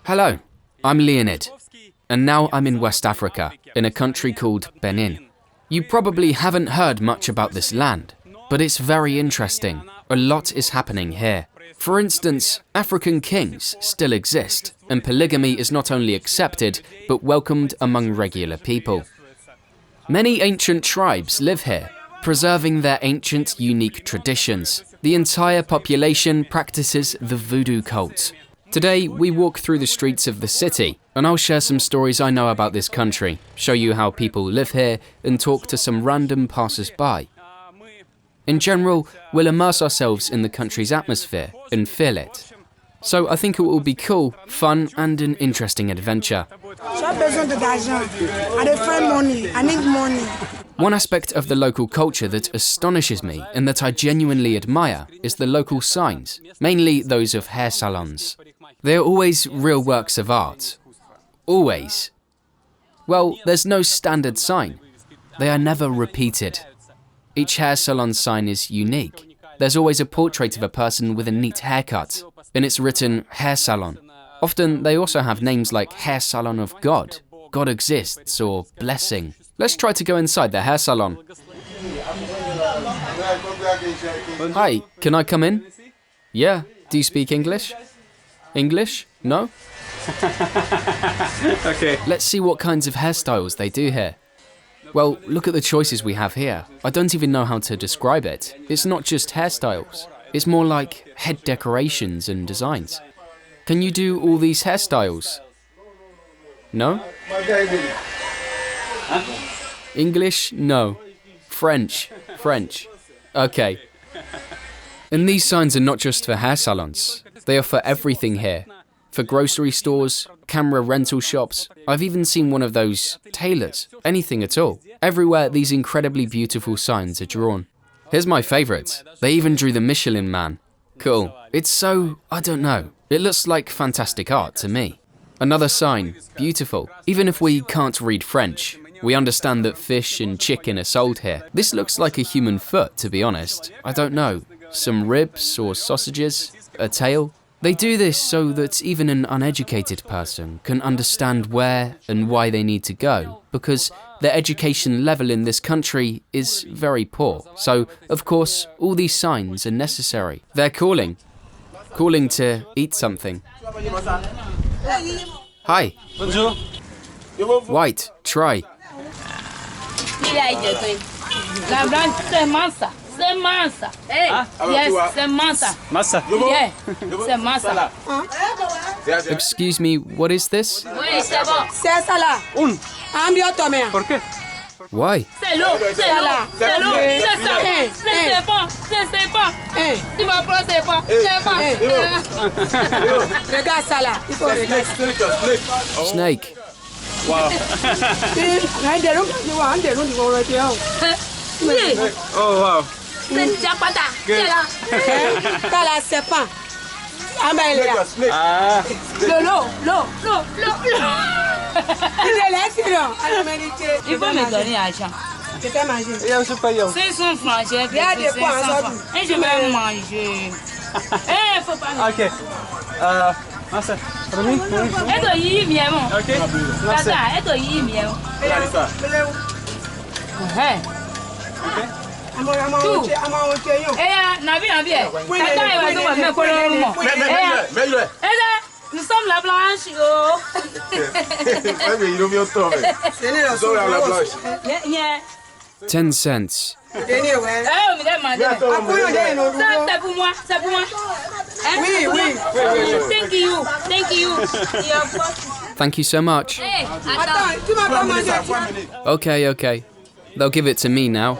Hello, I'm Leonid, and now I'm in West Africa, in a country called Benin. You probably haven't heard much about this land, but it's very interesting. A lot is happening here. For instance, African kings still exist, and polygamy is not only accepted, but welcomed among regular people. Many ancient tribes live here, preserving their ancient, unique traditions. The entire population practices the Voodoo cult. Today, we walk through the streets of the city, and I'll share some stories I know about this country, show you how people live here, and talk to some random passers-by. In general, we'll immerse ourselves in the country's atmosphere and feel it. So I think it will be cool, fun, and an interesting adventure. One aspect of the local culture that astonishes me and that I genuinely admire is the local signs, mainly those of hair salons. They are always real works of art. Always. Well, there's no standard sign. They are never repeated. Each hair salon sign is unique. There's always a portrait of a person with a neat haircut, and it's written hair salon. Often they also have names like hair salon of God, God exists, or blessing. Let's try to go inside the hair salon. Hi, can I come in? Yeah, do you speak English? English? No? Okay. Let's see what kinds of hairstyles they do here. Well, look at the choices we have here. I don't even know how to describe it. It's not just hairstyles. It's more like head decorations and designs. Can you do all these hairstyles? No? English? No. French? French. Okay. And these signs are not just for hair salons. They are for everything here. For grocery stores, camera rental shops. I've even seen one of those tailors. Anything at all. Everywhere these incredibly beautiful signs are drawn. Here's my favourite. They even drew the Michelin Man. Cool. It's so, I don't know. It looks like fantastic art to me. Another sign. Beautiful. Even if we can't read French, we understand that fish and chicken are sold here. This looks like a human foot, to be honest. I don't know. Some ribs or sausages? A tail? They do this so that even an uneducated person can understand where and why they need to go, because their education level in this country is very poor. So, of course, all these signs are necessary. They're calling to eat something. Hi. Bonjour. White, try. La blanche, c'est massa. C'est massa. Hey, yes, c'est massa. Massa. Yeah, c'est massa. Excuse me, what is this? Oui, c'est bon. C'est ça là. ¿Por qué? Why? C'est l'eau, c'est l'eau, c'est l'eau. C'est ça. C'est bon, c'est bon. Tu vas prendre, c'est bon, c'est bon. Regarde ça là. Il faut regarder. Snake. Wow. Oh, wow. C'est diapata. C'est là. T'as la serpent. Ah ben il est là. Ah. L'eau. Il est là, sinon. Il faut me donner l'argent. Je vais manger. Il y a un super yo. 500 francs, j'ai Il y a des points en sorte. Et je vais manger. Eh, faut pas. Ok. Massa. Para mim? Eto yi mi emo. Ok. Massa. Tata, eto yi mi emo. Eh. Nabi. Tata, il va se mettre pour le moment. Nous sommes la blanche. Oh. Yeah. 10 cents. Eh, on me demande. Ça, c'est pour moi. Oui. Thank you. Thank you so much. Hey, Attends, tu m'as pas mangé. Okay. They'll give it to me now.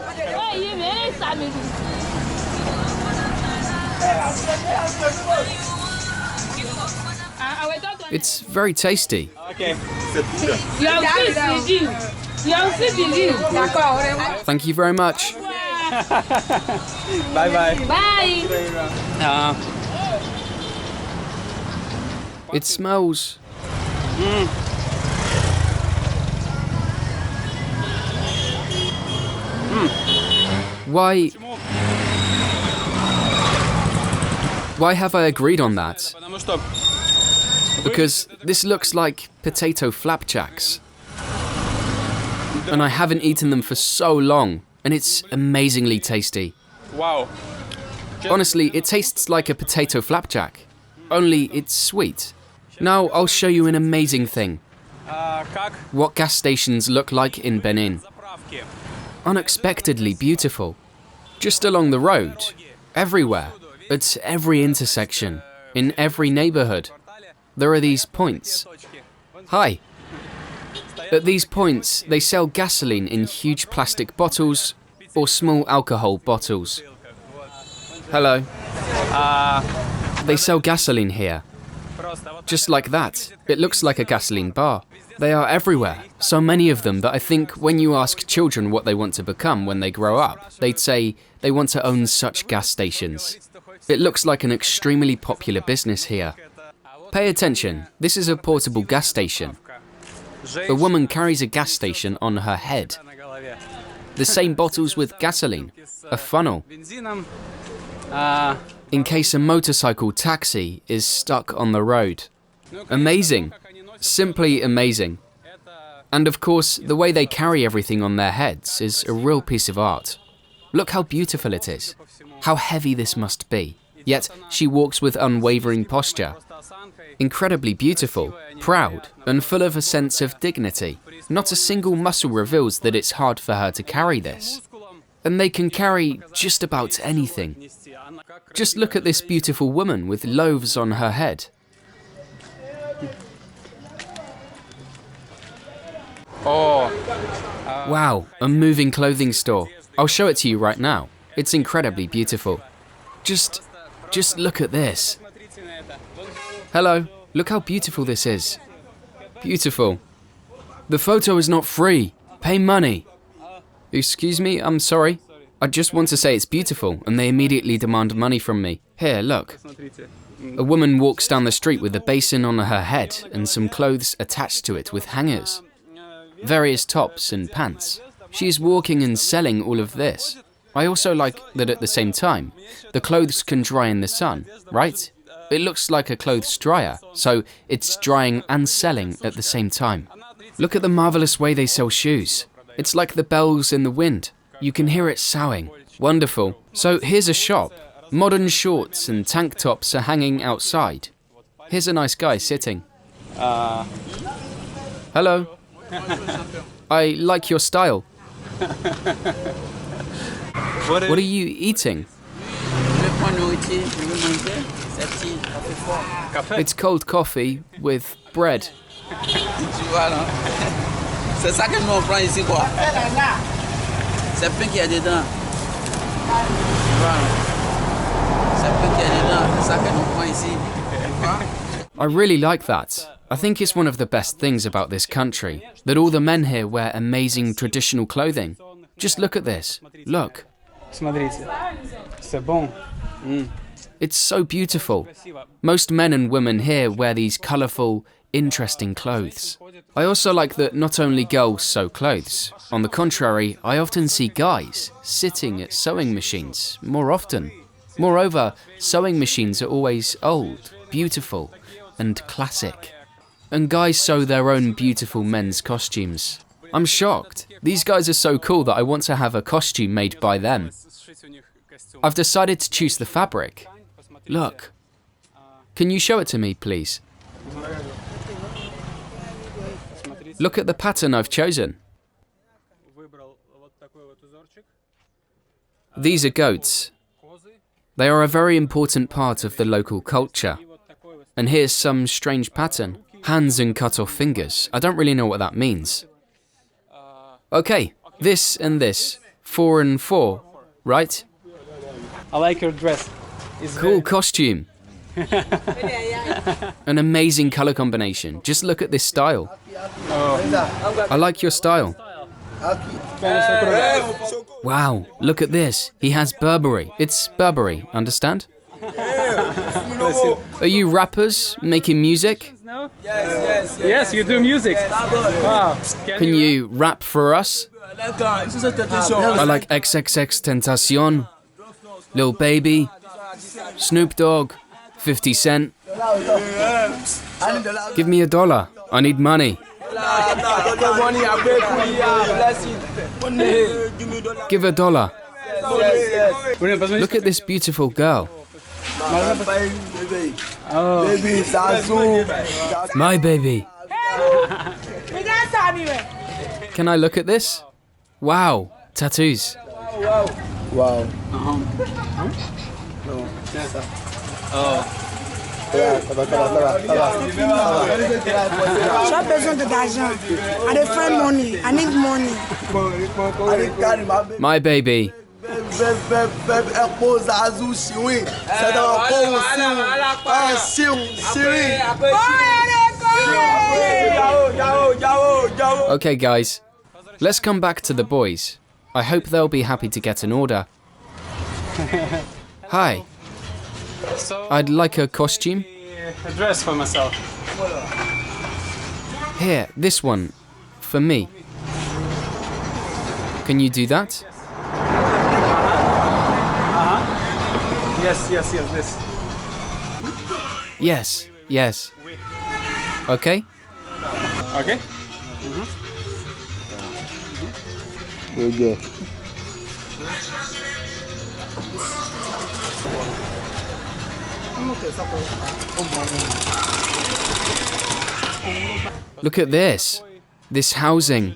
It's very tasty. Ok. Thank you very much. Bye bye. Bye. It smells. Why have I agreed on that? Stop. because this looks like potato flapjacks. And I haven't eaten them for so long, and it's amazingly tasty. Wow. Honestly, it tastes like a potato flapjack, only it's sweet. Now I'll show you an amazing thing. What gas stations look like in Benin. Unexpectedly beautiful. Just along the road, everywhere, at every intersection, in every neighborhood, there are these points. Hi. At these points, they sell gasoline in huge plastic bottles or small alcohol bottles. Hello. They sell gasoline here. Just like that. It looks like a gasoline bar. They are everywhere, so many of them that I think when you ask children what they want to become when they grow up, they'd say they want to own such gas stations. It looks like an extremely popular business here. Pay attention, this is a portable gas station. A woman carries a gas station on her head. The same bottles with gasoline, a funnel. In case a motorcycle taxi is stuck on the road. Amazing. Simply amazing. And of course, the way they carry everything on their heads is a real piece of art. Look how beautiful it is. How heavy this must be. Yet she walks with unwavering posture. Incredibly beautiful, proud, and full of a sense of dignity. Not a single muscle reveals that it's hard for her to carry this. And they can carry just about anything. Just look at this beautiful woman with loaves on her head. Wow, a moving clothing store. I'll show it to you right now. It's incredibly beautiful. Just look at this. Hello, look how beautiful this is. Beautiful. The photo is not free. Pay money. Excuse me, I'm sorry. I just want to say it's beautiful, and they immediately demand money from me. Here, look. A woman walks down the street with a basin on her head and some clothes attached to it with hangers. Various tops and pants. She is walking and selling all of this. I also like that at the same time, the clothes can dry in the sun, right? It looks like a clothes dryer, so it's drying and selling at the same time. Look at the marvelous way they sell shoes. It's like the bells in the wind. You can hear it soughing. Wonderful. So here's a shop. Modern shorts and tank tops are hanging outside. Here's a nice guy sitting. Hello. I like your style. What are you eating? It's cold coffee with bread. I really like that. I think it's one of the best things about this country, that all the men here wear amazing traditional clothing. Just look at this. Look. It's so beautiful. Most men and women here wear these colourful, interesting clothes. I also like that not only girls sew clothes. On the contrary, I often see guys sitting at sewing machines more often. Moreover, sewing machines are always old, beautiful, and classic. And guys sew their own beautiful men's costumes. I'm shocked. These guys are so cool that I want to have a costume made by them. I've decided to choose the fabric. Look. Can you show it to me, please? Look at the pattern I've chosen. These are goats. They are a very important part of the local culture. And here's some strange pattern. Hands and cut off fingers. I don't really know what that means. Okay, this and this. 4 and 4, right? I like your dress. It's cool costume. An amazing color combination. Just look at this style. I like your style. Wow, look at this. He has Burberry. It's Burberry, understand? Are you rappers making music? Yes, you do music. Wow. Can you rap for us? I like XXXTentacion, Lil Baby, Snoop Dogg, 50 Cent. Give me $1. I need money. Give $1. Look at this beautiful girl. My baby. Can I look at this? Wow, tattoos. Wow. J'ai besoin d'argent. I dey find money. I need money. My baby. Okay, guys, let's come back to the boys. I hope they'll be happy to get an order. Hi. I'd like a costume. A dress for myself. Here, this one. For me. Can you do that? Yes, this. Yes. Okay? Okay? Look at this. This housing.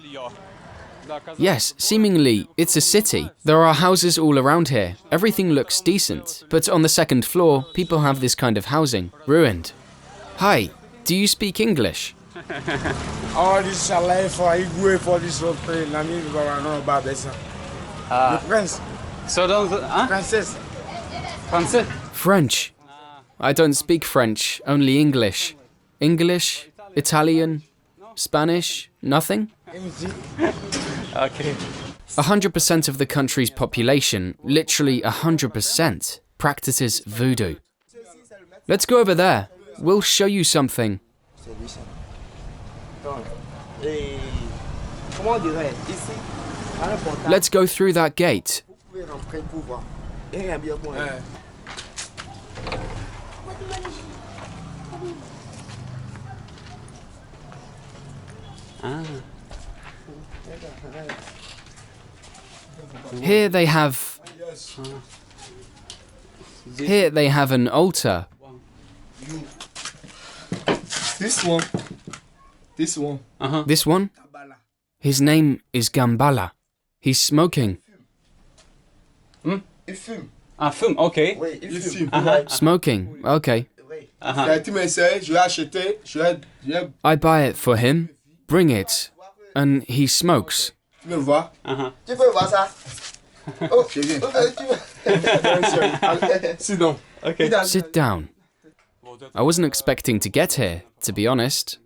Yes, seemingly, it's a city. There are houses all around here. Everything looks decent. But on the second floor, people have this kind of housing. Ruined. Hi, do you speak English? All this chalet for Igwe for this road plane. I mean, I know about this. The prince. So don't... Princess. Français? French. I don't speak French, only English. English, Italian, Spanish, nothing? Okay. 100% of the country's population, literally 100%, practices voodoo. Let's go over there. We'll show you something. Let's go through that gate. Here they have an altar. This one. This one? His name is Gambala. He's smoking. Ah, film, okay. Smoking, okay. I buy it for him, bring it, and he smokes. Sit down. Okay. Sit down. I wasn't expecting to get here, to be honest.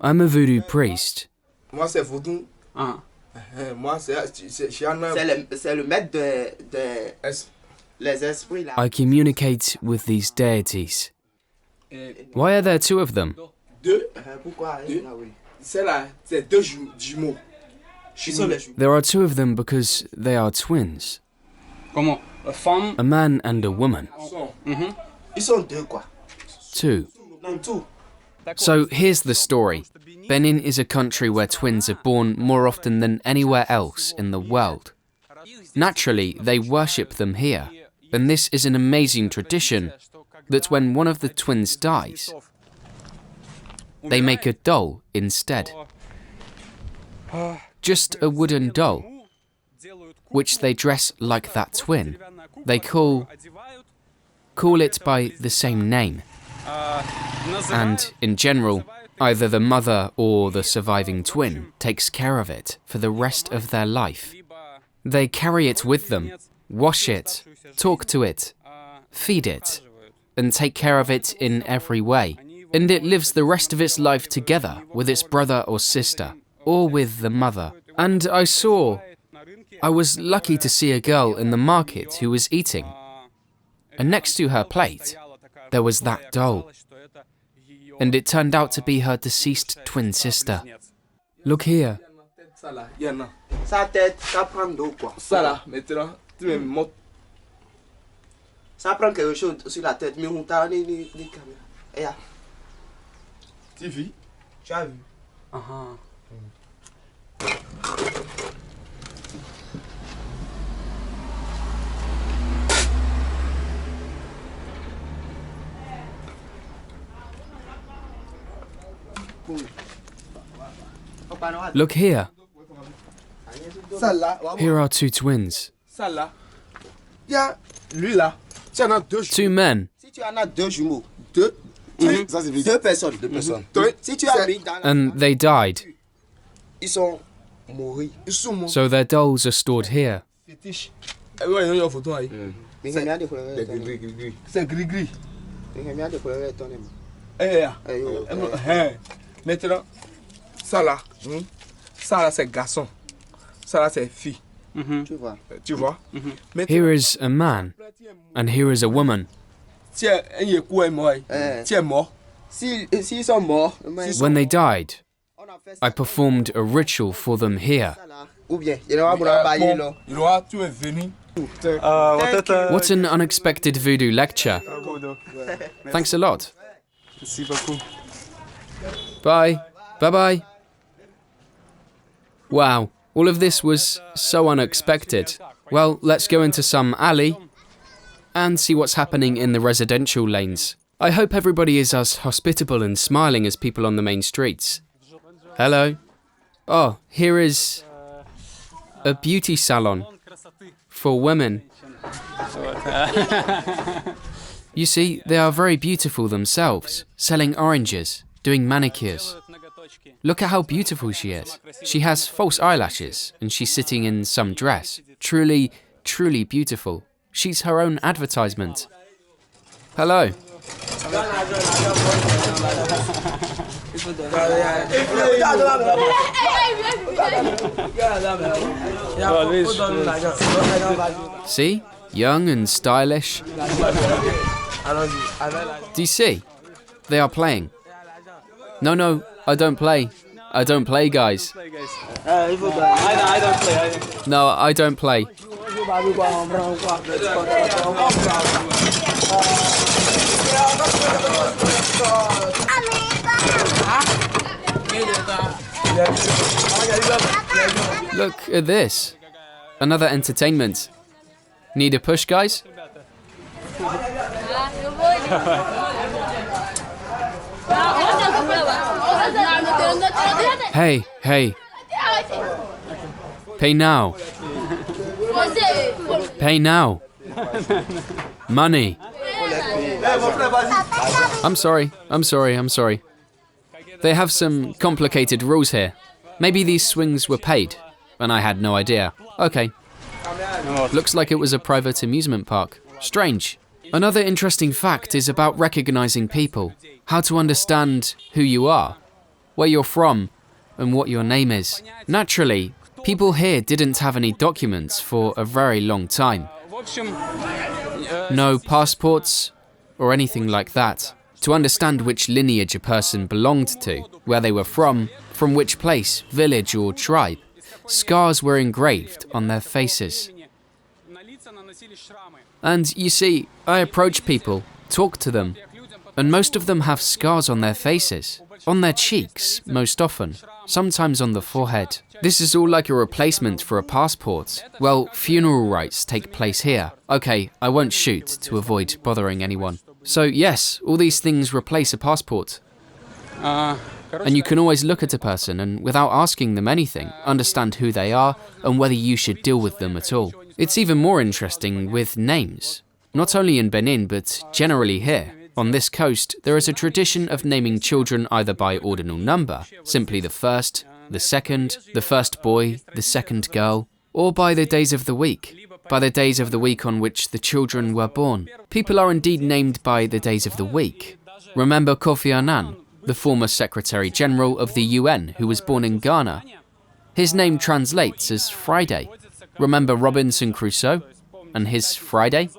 I'm a voodoo priest. Moi, c'est Voodoo. Moi, c'est le maître les esprits là. I communicate with these deities. Why are there two of them? Deux. Pourquoi? C'est deux jumeaux. There are two of them because they are twins. Comment? A femme? A man and a woman. Ils sont deux quoi? Two. Non, tout. So here's the story. Benin is a country where twins are born more often than anywhere else in the world. Naturally, they worship them here. And this is an amazing tradition that when one of the twins dies, they make a doll instead. Just a wooden doll, which they dress like that twin. They call it by the same name. And in general, Either the mother or the surviving twin takes care of it for the rest of their life. They carry it with them, wash it, talk to it, feed it, and take care of it in every way. And it lives the rest of its life together with its brother or sister, or with the mother. And I was lucky to see a girl in the market who was eating. And next to her plate, there was that doll. And it turned out to be her deceased twin sister. Look here. Sa tête, ça prend d'eau quoi. Ça là, maintenant, tu me montres. Ça prend quelque chose sur la tête, mais on t'a ni caméra. Et là. Tu vis? Tu as vu? Look here. Ça là. Here are two twins. Ça là. Il y a lui là. Tu en as deux. Two men. Si tu en as deux jumeaux, Ça c'est deux personnes. Si tu as mis dans And they died. ils sont morts. Ils sont morts. So their dolls are stored here. Fétiche. Ouais, il y a une photo aí. Mais il y a des couleurs. Gris. C'est gris. Il y a des couleurs ton nom. Maintenant, ça là. Ça là c'est garçon. Ça là c'est fille. Tu vois. Tu vois? Here is a man, and here is a woman. Tiens, il est quoi mort? Tiens mort. S'ils sont morts, When they died, on a fait I performed a ritual for them here. ça là. Ou bien, il y aura pour bailler là. Il aura tu es venu. What an unexpected voodoo lecture. Thanks a lot. Merci beaucoup. Bye. Bye-bye. Wow, all of this was so unexpected. Well, let's go into some alley and see what's happening in the residential lanes. I hope everybody is as hospitable and smiling as people on the main streets. Hello. Oh, here is a beauty salon for women. You see, they are very beautiful themselves, selling oranges, doing manicures. Look at how beautiful she is. She has false eyelashes and she's sitting in some dress. Truly, truly beautiful. She's her own advertisement. Hello. See? Young and stylish. Do you see? They are playing. No, I don't play. I don't play, guys. I don't play. No, I don't play. Look at this. Another entertainment. Need a push, guys? Hey. Pay now. Pay now. Money. I'm sorry. They have some complicated rules here. Maybe these swings were paid, and I had no idea. Okay. Looks like it was a private amusement park. Strange. Another interesting fact is about recognizing people. How to understand who you are, where you're from, and what your name is. Naturally, people here didn't have any documents for a very long time. No passports or anything like that. To understand which lineage a person belonged to, where they were from which place, village or tribe, scars were engraved on their faces. And you see, I approach people, talk to them, and most of them have scars on their faces, on their cheeks most often, sometimes on the forehead. This is all like a replacement for a passport. Well, funeral rites take place here. Okay, I won't shoot to avoid bothering anyone. So yes, all these things replace a passport. And you can always look at a person and, without asking them anything, understand who they are and whether you should deal with them at all. It's even more interesting with names. Not only in Benin, but generally here. On this coast, there is a tradition of naming children either by ordinal number, simply the first, the second, the first boy, the second girl, or by the days of the week, on which the children were born. People are indeed named by the days of the week. Remember Kofi Annan, the former Secretary General of the UN who was born in Ghana? His name translates as Friday. Remember Robinson Crusoe and his Friday?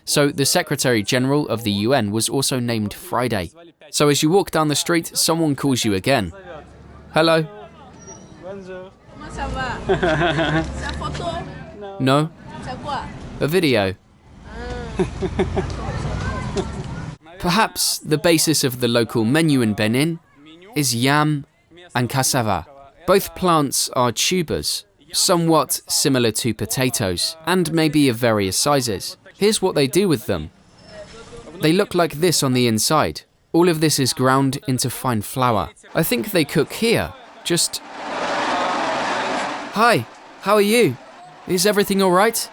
So the Secretary General of the UN was also named Friday. So as you walk down the street, someone calls you again. Hello? Comment ça va? C'est une photo? No? C'est quoi? A video. Perhaps the basis of the local menu in Benin is yam and cassava. Both plants are tubers, somewhat similar to potatoes, and maybe of various sizes. Here's what they do with them. They look like this on the inside. All of this is ground into fine flour. I think they cook here, just... Hi, how are you? Is everything all right?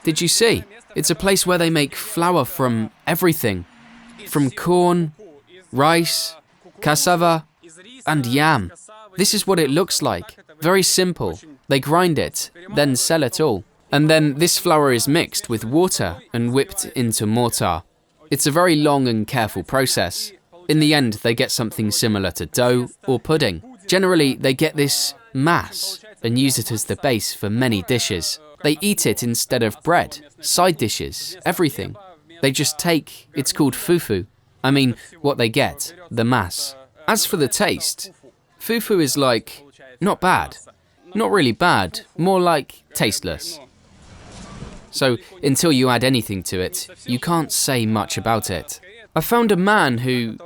Did you see? It's a place where they make flour from everything. From corn, rice, cassava, and yam. This is what it looks like. Very simple. They grind it, then sell it all. And then this flour is mixed with water and whipped into mortar. It's a very long and careful process. In the end, they get something similar to dough or pudding. Generally, they get this mass and use it as the base for many dishes. They eat it instead of bread, side dishes, everything. They just take, it's called fufu. I mean, what they get, the mass. As for the taste, fufu is like, not bad. Not really bad, more like tasteless. So, until you add anything to it, you can't say much about it. I found a man who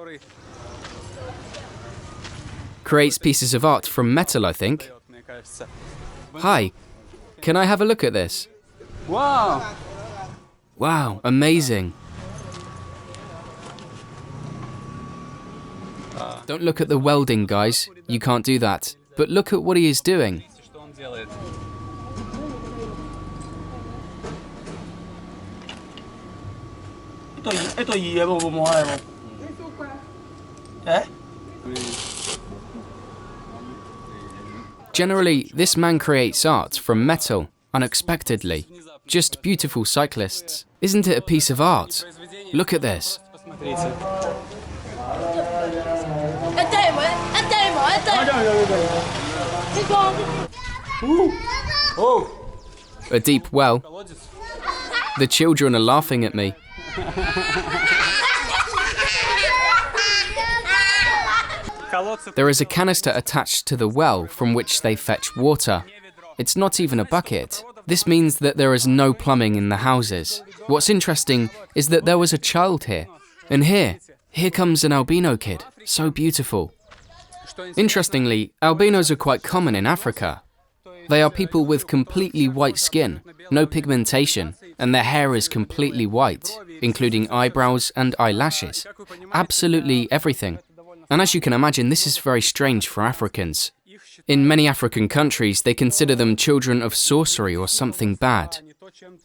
creates pieces of art from metal, I think. Hi, can I have a look at this? Wow! Wow, amazing. Don't look at the welding, guys. You can't do that. But look at what he is doing. Generally, this man creates art from metal, unexpectedly. Just beautiful cyclists. Isn't it a piece of art? Look at this. A deep well. The children are laughing at me. There is a canister attached to the well from which they fetch water. It's not even a bucket. This means that there is no plumbing in the houses. What's interesting is that there was a child here. And here comes an albino kid. So beautiful. Interestingly, albinos are quite common in Africa. They are people with completely white skin, no pigmentation, and their hair is completely white, including eyebrows and eyelashes. Absolutely everything. And as you can imagine, this is very strange for Africans. In many African countries, they consider them children of sorcery or something bad.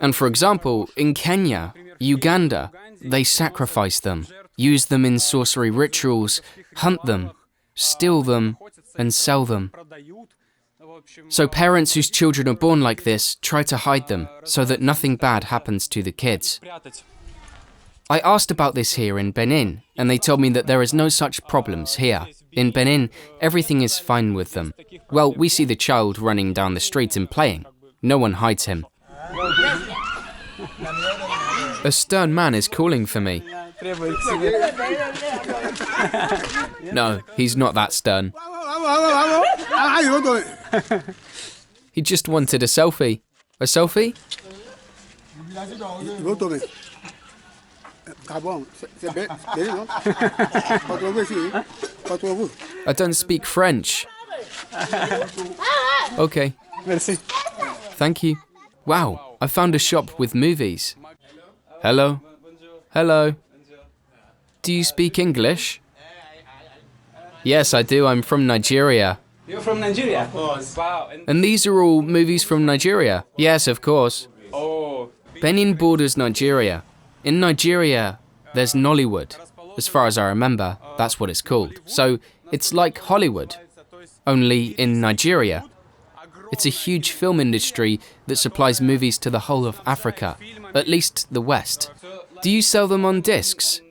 And for example, in Kenya, Uganda, they sacrifice them, use them in sorcery rituals, hunt them, steal them, and sell them. So parents whose children are born like this try to hide them so that nothing bad happens to the kids. I asked about this here in Benin, and they told me that there is no such problems here. In Benin, everything is fine with them. Well, we see the child running down the street and playing. No one hides him. A stern man is calling for me. No, he's not that stern. He just wanted a selfie. A selfie? I don't speak French. Okay. Merci. Thank you. Wow, I found a shop with movies. Hello? Hello? Do you speak English? Yes, I do. I'm from Nigeria. You're from Nigeria? Wow. And these are all movies from Nigeria. Yes, of course. Oh. Benin borders Nigeria. In Nigeria, there's Nollywood. As far as I remember, that's what it's called. So it's like Hollywood, only in Nigeria. It's a huge film industry that supplies movies to the whole of Africa, at least the West. Do you sell them on discs?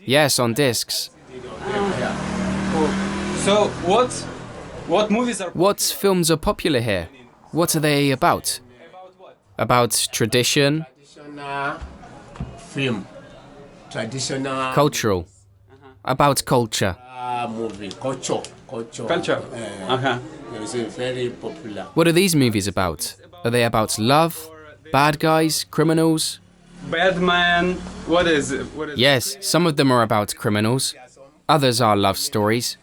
Yes, on discs. So what movies are What films are popular here? What are they about? About tradition, Traditional film, traditional cultural. About culture. movie, culture. culture? It's very popular. What are these movies about? Are they about love, bad guys, criminals? Batman. What is? Yes, some of them are about criminals. Others are love stories.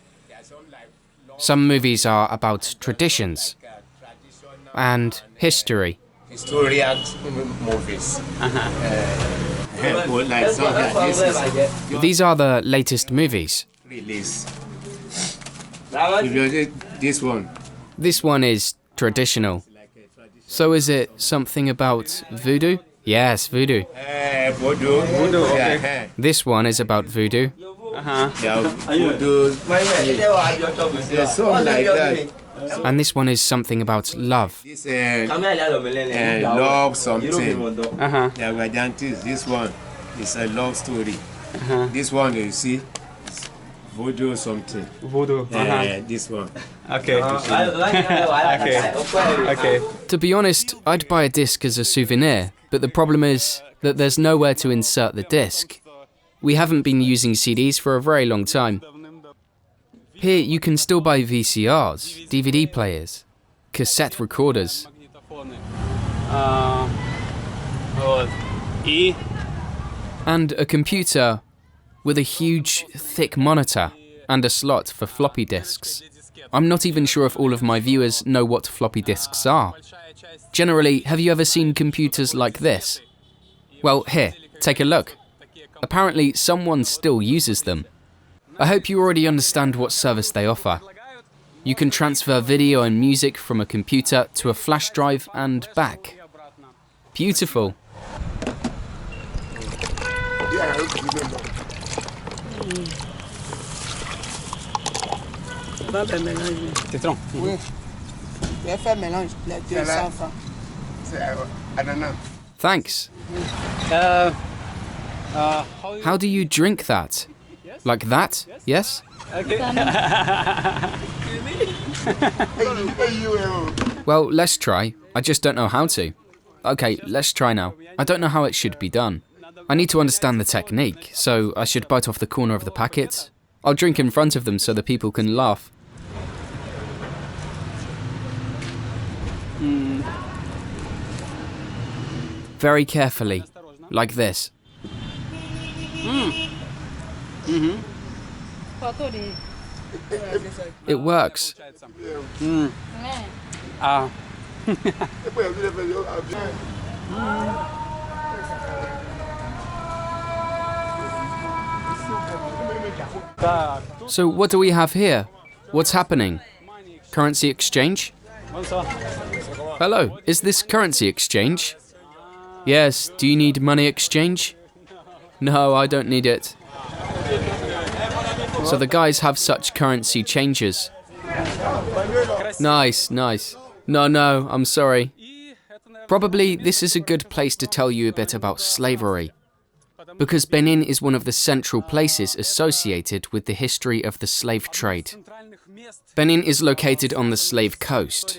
Some movies are about traditions and history. Historian movies. Like this is These are the latest movies. release. If you this one, This one is traditional. So is it something about voodoo? Yes, voodoo. Voodoo. Voodoo, okay. Yeah, This one is about voodoo. yeah, Voodoo. There's something like that. And this one is something about love. This love something. Yeah, Vajantis. This one is a love story. This one you see is Voodoo something. Voodoo. This one. Okay. Okay. To be honest, I'd buy a disc as a souvenir, but the problem is that there's nowhere to insert the disc. We haven't been using CDs for a very long time. Here you can still buy VCRs, DVD players, cassette recorders. And a computer with a huge, thick monitor and a slot for floppy disks. I'm not even sure if all of my viewers know what floppy disks are. Generally, have you ever seen computers like this? Well, here, take a look. Apparently, someone still uses them. I hope you already understand what service they offer. You can transfer video and music from a computer to a flash drive and back. Beautiful. Citron. Oui. Je vais faire mélange, les 200 francs. Thanks. How do you drink that? Like that? Yes? Well, let's try. I just don't know how to. Okay, let's try now. I don't know how it should be done. I need to understand the technique, so I should bite off the corner of the packet. I'll drink in front of them so the people can laugh. Very carefully, like this. It works. So what do we have here? What's happening? Currency exchange? Hello, is this currency exchange? Yes, do you need money exchange? No, I don't need it. So the guys have such currency changes. Nice, nice. No, I'm sorry. Probably this is a good place to tell you a bit about slavery, because Benin is one of the central places associated with the history of the slave trade. Benin is located on the slave coast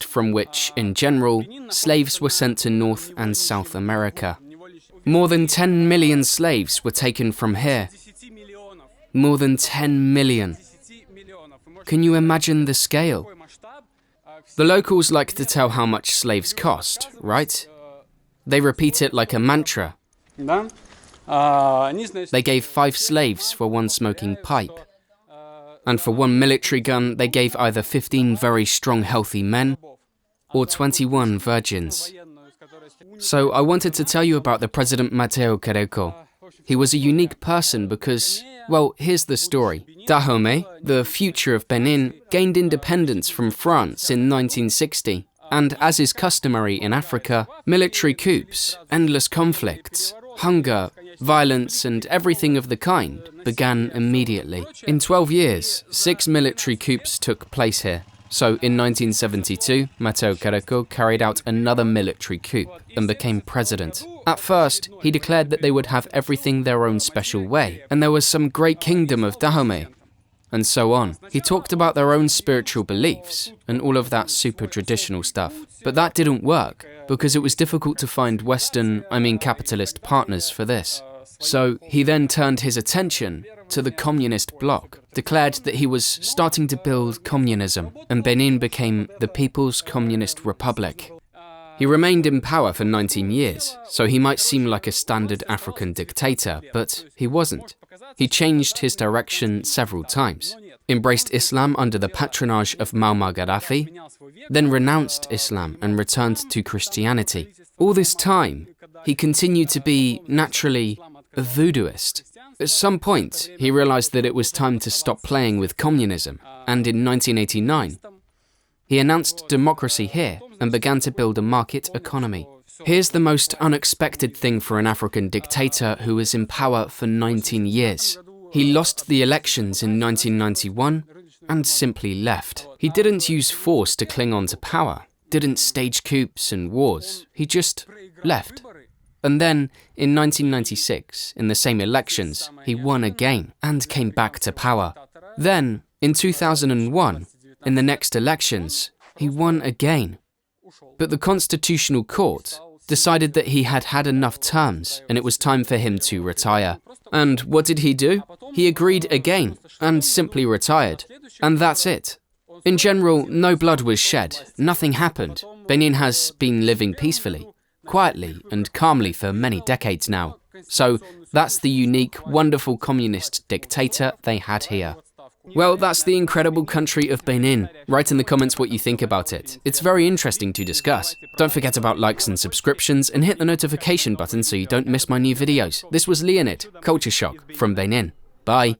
from which, in general, slaves were sent to North and South America. More than 10 million slaves were taken from here. More than 10 million. Can you imagine the scale? The locals like to tell how much slaves cost, right? They repeat it like a mantra. They gave 5 slaves for 1 smoking pipe. And for 1 military gun, they gave either 15 very strong, healthy men or 21 virgins. So I wanted to tell you about the President Mateo Carreco. He was a unique person because, Well, here's the story. Dahomey, the future of Benin, gained independence from France in 1960. And as is customary in Africa, military coups, endless conflicts, hunger, violence, and everything of the kind began immediately. In 12 years, 6 military coups took place here. So in 1972, Mateo Carreco carried out another military coup and became president. At first, he declared that they would have everything their own special way, and there was some great kingdom of Dahomey, and so on. He talked about their own spiritual beliefs and all of that super traditional stuff. But that didn't work because it was difficult to find capitalist partners for this. So he then turned his attention to the communist bloc, declared that he was starting to build communism, and Benin became the People's Communist Republic. He remained in power for 19 years, so he might seem like a standard African dictator, but he wasn't. He changed his direction several times, embraced Islam under the patronage of Muammar Gaddafi, then renounced Islam and returned to Christianity. All this time, he continued to be, naturally, a voodooist. At some point, he realized that it was time to stop playing with communism, and in 1989, he announced democracy here and began to build a market economy. Here's the most unexpected thing for an African dictator who was in power for 19 years. He lost the elections in 1991 and simply left. He didn't use force to cling on to power, didn't stage coups and wars. He just left. And then, in 1996, in the same elections, he won again and came back to power. Then, in 2001, in the next elections, he won again. But the Constitutional Court decided that he had had enough terms and it was time for him to retire. And what did he do? He agreed again and simply retired. And that's it. In general, no blood was shed, nothing happened. Benin has been living peacefully, quietly and calmly for many decades now. So that's the unique, wonderful communist dictator they had here. Well, that's the incredible country of Benin. Write in the comments what you think about it. It's very interesting to discuss. Don't forget about likes and subscriptions and hit the notification button so you don't miss my new videos. This was Leonid, Culture Shock from Benin. Bye.